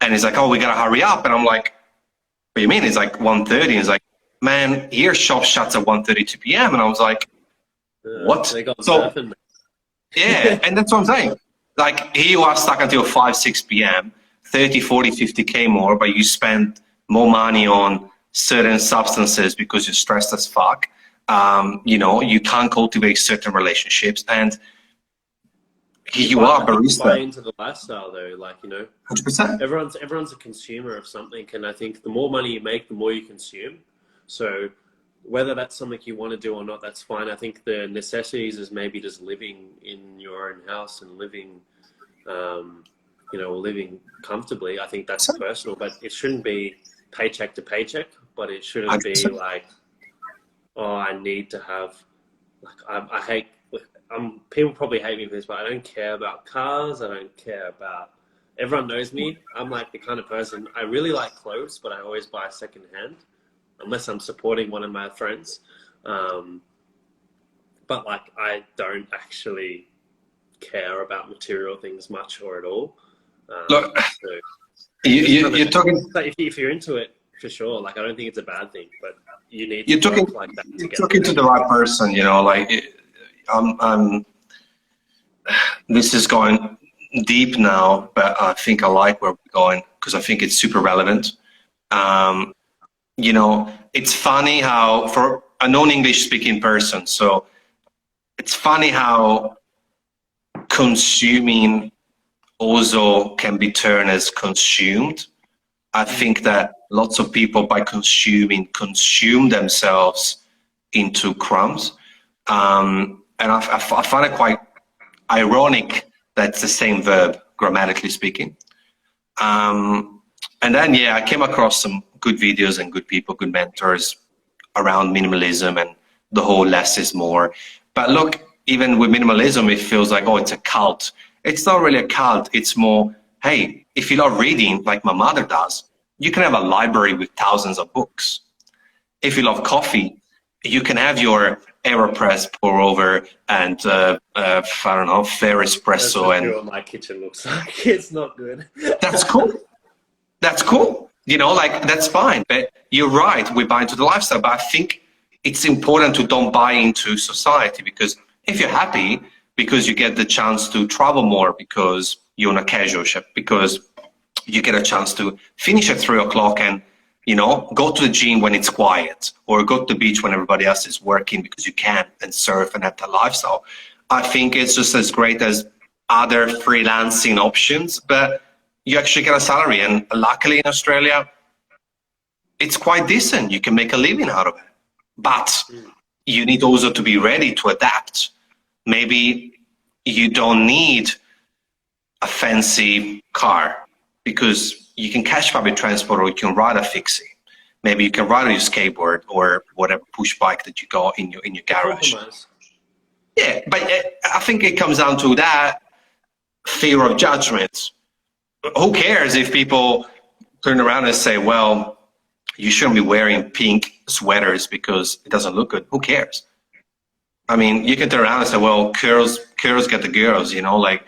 S1: and he's like, oh, we gotta hurry up. And I'm like, what do you mean? It's like 1:30. And he's like, man, here shop shuts at 1:32 p.m. And I was like, what? So, yeah, and that's what I'm saying. Like, here you are stuck until 5, 6 p.m., 30, 40, 50K more, but you spend more money on certain substances because you're stressed as fuck. You know, you can't cultivate certain relationships, and here you are, barista.
S2: Buy into the lifestyle though, like, you know,
S1: 100%.
S2: Everyone's a consumer of something, and I think the more money you make, the more you consume. So whether that's something you want to do or not, that's fine. I think the necessities is maybe just living in your own house and living, you know, living comfortably. I think that's personal, but it shouldn't be paycheck to paycheck, but it shouldn't be like, oh, I need to have, like, I hate, people probably hate me for this, but I don't care about cars. I don't care about, everyone knows me. I'm like the kind of person, I really like clothes, but I always buy secondhand, unless I'm supporting one of my friends. But like, I don't actually care about material things much or at all.
S1: Look,
S2: so
S1: you're talking.
S2: If you're into it, for sure. Like, I don't think it's a bad thing, but you need to
S1: you're talking
S2: work like that.
S1: You're talking to the right person. You know, like this is going deep now, but I think I like where we're going because I think it's super relevant. You know, it's funny how, for a non-English speaking person, so it's funny how consuming also can be turned as consumed. I think that lots of people, by consuming, consume themselves into crumbs. And I find it quite ironic that it's the same verb, grammatically speaking. And then, yeah, I came across some good videos and good people, good mentors around minimalism and the whole less is more. But look, even with minimalism, it feels like, oh, it's a cult. It's not really a cult. It's more, hey, if you love reading like my mother does, you can have a library with thousands of books. If you love coffee, you can have your AeroPress pour over and I don't know, fair
S2: That's
S1: espresso,
S2: just
S1: and
S2: what my kitchen looks like. It's not good.
S1: that's cool. That's cool. You know, like that's fine. But you're right, we buy into the lifestyle. But I think it's important to don't buy into society, because if you're happy because you get the chance to travel more, because you're on a casual ship, because you get a chance to finish at 3 o'clock and, you know, go to the gym when it's quiet, or go to the beach when everybody else is working because you can, and surf and have that lifestyle. I think it's just as great as other freelancing options, but you actually get a salary. And luckily in Australia, it's quite decent. You can make a living out of it. But you need also to be ready to adapt. Maybe you don't need a fancy car, because you can catch public transport, or you can ride a fixie. Maybe you can ride on your skateboard or whatever push bike that you got in your garage.
S2: Compromise.
S1: Yeah, but I think it comes down to that fear of judgment. Who cares if people turn around and say, well, you shouldn't be wearing pink sweaters because it doesn't look good. Who cares? I mean, you can turn around and say, well, girls get the girls, you know, like,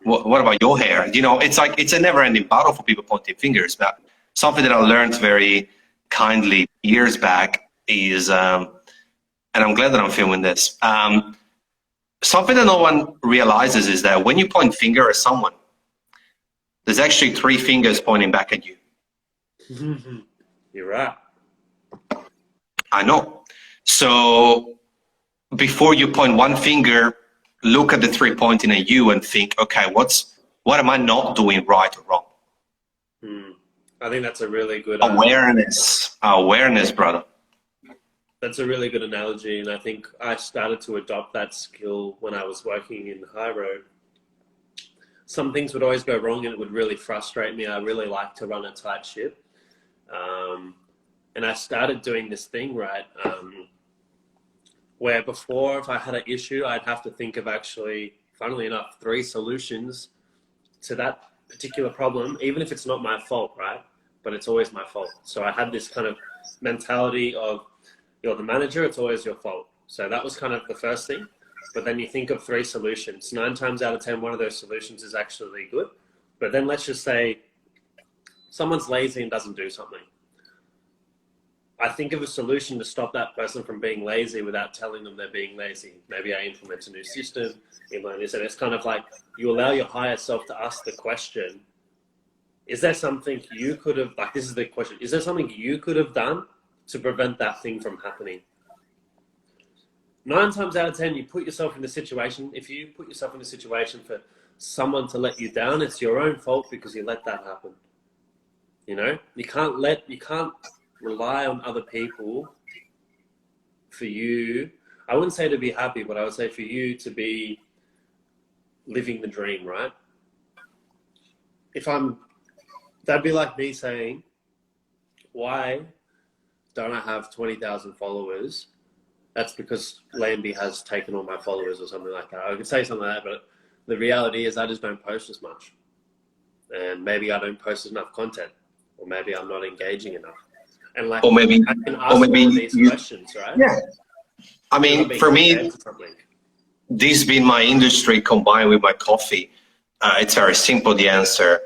S1: what about your hair? You know, it's like, it's a never-ending battle for people pointing fingers. But something that I learned very kindly years back is, and I'm glad that I'm filming this, something that no one realizes is that when you point finger at someone, there's actually 3 fingers pointing back at you.
S2: You're right.
S1: I know. So before you point one finger, look at the 3 pointing at you and think, okay, what am I not doing right or wrong?
S2: I think that's a really good
S1: awareness, brother.
S2: That's a really good analogy, and I think I started to adopt that skill when I was working in high road. Some things would always go wrong and it would really frustrate me. I really like to run a tight ship. And I started doing this thing, right, where before, if I had an issue, I'd have to think of actually, funnily enough, 3 solutions to that particular problem, even if it's not my fault, right? But it's always my fault. So I had this kind of mentality of, you're the manager, it's always your fault. So that was kind of the first thing. But then you think of 3 solutions. 9 times out of 10, one of those solutions is actually good. But then let's just say someone's lazy and doesn't do something. I think of a solution to stop that person from being lazy without telling them they're being lazy. Maybe I implement a new system, implement this, and it's kind of like you allow your higher self to ask the question, is there something you could have, like this is the question, is there something you could have done to prevent that thing from happening? 9 times out of 10, you put yourself in the situation, if you put yourself in a situation for someone to let you down, it's your own fault because you let that happen. You know, you can't rely on other people for you. I wouldn't say to be happy, but I would say for you to be living the dream, right? That'd be like me saying, why don't I have 20,000 followers? That's because Lambie has taken all my followers or something like that. I could say something like that, but the reality is I just don't post as much. And maybe I don't post enough content, or maybe I'm not engaging enough. And like,
S1: or maybe,
S2: I can ask all of these questions, right?
S1: Yeah. I mean, for me, this being my industry combined with my coffee, it's very simple, the answer.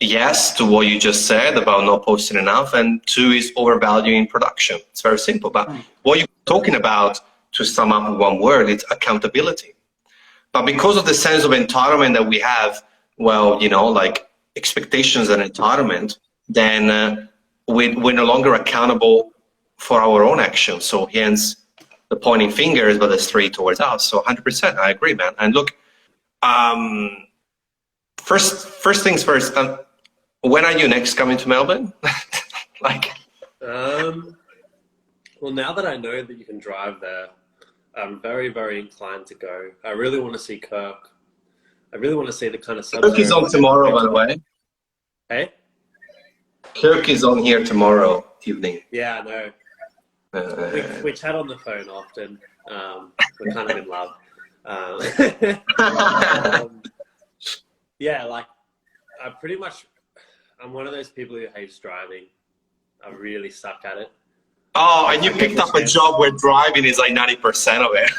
S1: Yes, to what you just said about not posting enough, and 2 is overvaluing production. It's very simple. But what you're talking about, to sum up in one word, it's accountability. But because of the sense of entitlement that we have, well, you know, like expectations and entitlement, then we're no longer accountable for our own actions. So hence the pointing fingers, but there's 3 towards us. So 100%, I agree, man. And look, first things first, when are you next coming to Melbourne?
S2: Well, now that I know that you can drive there, I'm very, very inclined to go. I really want to see Kirk. I really want to see the kind of
S1: Kirk is on tomorrow, by the way.
S2: Hey?
S1: Kirk is on here tomorrow evening.
S2: Yeah, I know. We chat on the phone often. We're kind of in love. Yeah, like I'm one of those people who hates driving. I really suck at it.
S3: Oh, and you picked up a job where driving is like 90% of it.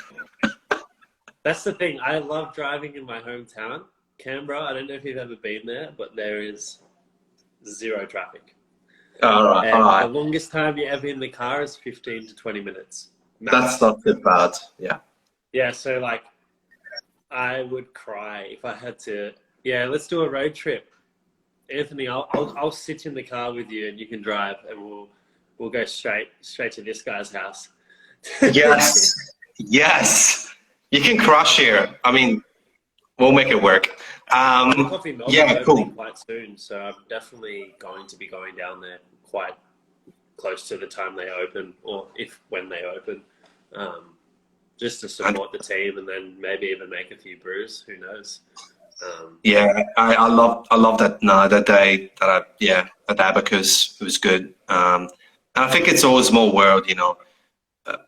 S2: That's the thing. I love driving in my hometown, Canberra. I don't know if you've ever been there, but there is zero traffic.
S3: All right,
S2: And
S3: all right.
S2: the longest time you're ever in the car is 15 to 20 minutes. Max.
S3: That's not too bad. Yeah.
S2: Yeah, so like I would cry if I had to. Yeah, let's do a road trip, Anthony. I'll sit in the car with you, and you can drive, and we'll go straight to this guy's house.
S3: Yes, yes. You can crush here. I mean, we'll make it work.
S2: Coffee Melbourne
S3: Yeah, cool.
S2: Quite soon, so I'm definitely going to be going down there quite close to the time they open, or when they open, just to support the team, and then maybe even make a few brews. Who knows?
S3: Yeah, I love that. No, that day that at Abacus, it was good. And I think it's always more world, you know.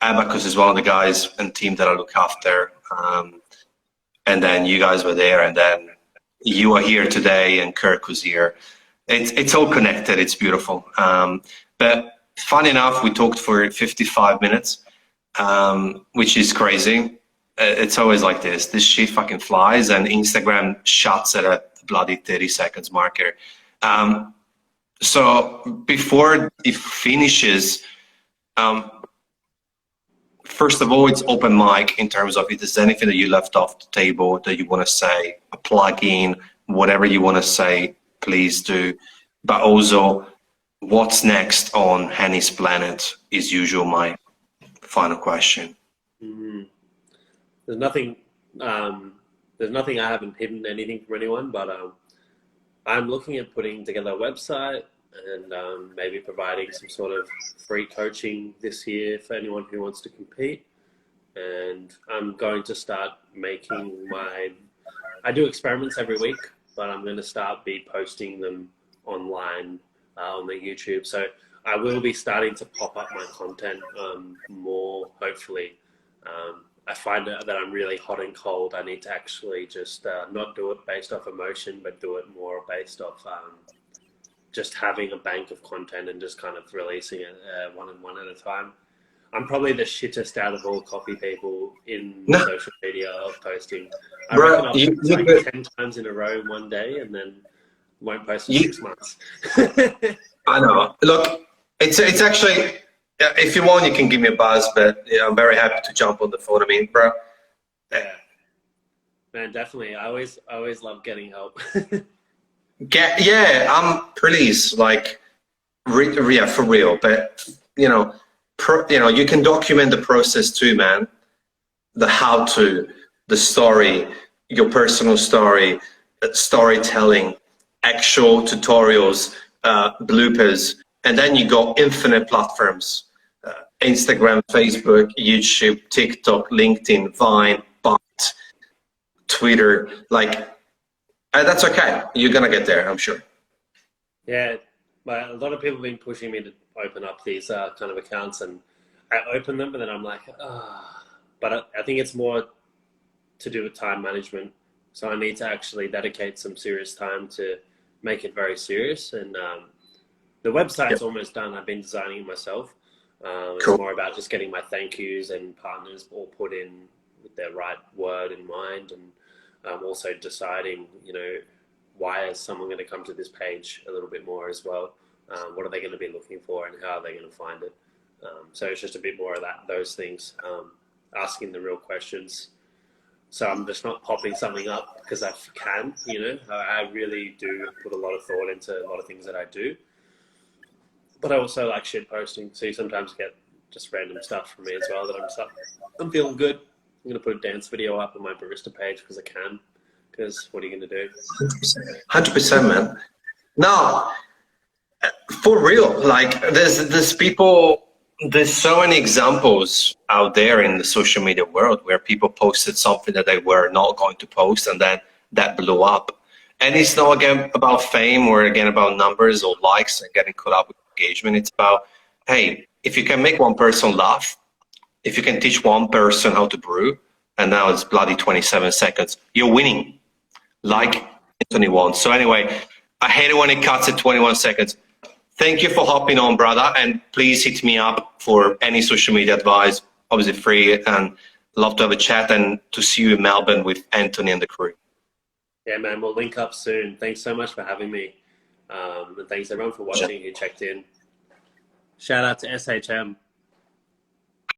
S3: Abacus is one of the guys and team that I look after. And then you guys were there, and then you are here today, and Kirk was here. It's all connected. It's beautiful. But fun enough, we talked for 55 minutes, which is crazy. It's always like this. This shit fucking flies, and Instagram shuts at a bloody 30 seconds marker. So before it finishes, first of all, it's open mic in terms of if there's anything that you left off the table that you want to say, a plug-in, whatever you want to say, please do. But also, what's next on Hany's Planet is usually my final question.
S2: There's nothing I haven't hidden anything from anyone, but I'm looking at putting together a website and maybe providing some sort of free coaching this year for anyone who wants to compete. And I'm going to start making I do experiments every week, but I'm going to start posting them online on the YouTube. So I will be starting to pop up my content more, hopefully. I find that I'm really hot and cold. I need to actually just not do it based off emotion, but do it more based off just having a bank of content and just kind of releasing it one at a time. I'm probably the shittest out of all coffee people in social media of posting. I reckon I'll post like 10 times in a row in one day and then won't post for 6 months.
S3: I know. Look, it's actually, if you want, you can give me a buzz, but yeah, I'm very happy to jump on the phone. I mean, bro.
S2: Yeah. Man, definitely. I always love getting help.
S3: Yeah, I'm pleased, like, yeah, for real. But, you know, you can document the process too, man. The how-to, the story, your personal story, storytelling, actual tutorials, bloopers, and then you got infinite platforms. Instagram, Facebook, YouTube, TikTok, LinkedIn, Vine, Byte, Twitter, like, that's okay. You're going to get there, I'm sure.
S2: Yeah, but a lot of people have been pushing me to open up these kind of accounts, and I open them, but then I'm like, but I think it's more to do with time management. So I need to actually dedicate some serious time to make it very serious. And the website's almost done. I've been designing it myself. It's more about just getting my thank yous and partners all put in with their right word in mind, and also deciding, you know, why is someone going to come to this page a little bit more as well? What are they going to be looking for, and how are they going to find it? So it's just a bit more of those things, asking the real questions. So I'm just not popping something up because I can, you know. I really do put a lot of thought into a lot of things that I do. But I also like shit posting, so you sometimes get just random stuff from me as well that I'm feeling good. I'm going to put a dance video up on my Barista page because I can. Because what are you going to do?
S3: 100%, man. No, for real. Like, there's people, there's so many examples out there in the social media world where people posted something that they were not going to post, and then that blew up. And it's not, again, about fame or, again, about numbers or likes and getting caught up with engagement. It's about, hey, if you can make one person laugh, if you can teach one person how to brew, and now it's bloody 27 seconds, you're winning, like Anthony wants. So anyway, I hate it when it cuts at 21 seconds. Thank you for hopping on, brother. And please hit me up for any social media advice, obviously free, and love to have a chat and to see you in Melbourne with Anthony and the crew.
S2: Yeah, man, we'll link up soon. Thanks so much for having me. And thanks everyone for watching who checked in. Shout out to SHM.